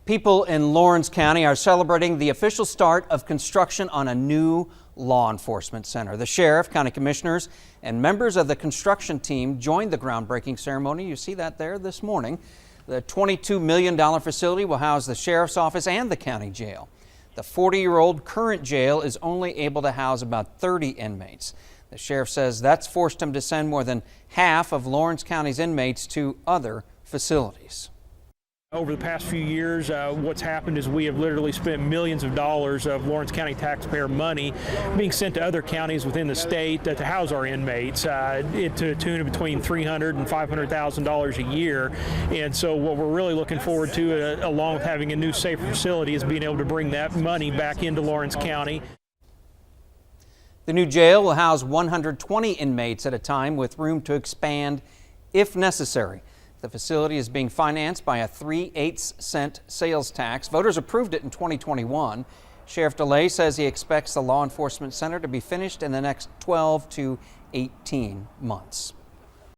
People in Lawrence County are celebrating the official start of construction on a new law enforcement center. The sheriff, county commissioners, and members of the construction team joined the groundbreaking ceremony. You see that there this morning. The $22 million facility will house the sheriff's office and the county jail. The 40-year-old current jail is only able to house about 30 inmates. The sheriff says that's forced him to send more than half of Lawrence County's inmates to other facilities. Over the past few years, what's happened is we have literally spent millions of dollars of Lawrence County taxpayer money being sent to other counties within the state to house our inmates to a tune of between $300,000 and $500,000 a year. And so what we're really looking forward to, along with having a new safer facility, is being able to bring that money back into Lawrence County. The new jail will house 120 inmates at a time with room to expand if necessary. The facility is being financed by a 3/8 cent sales tax. Voters approved it in 2021. Sheriff DeLay says he expects the law enforcement center to be finished in the next 12 to 18 months.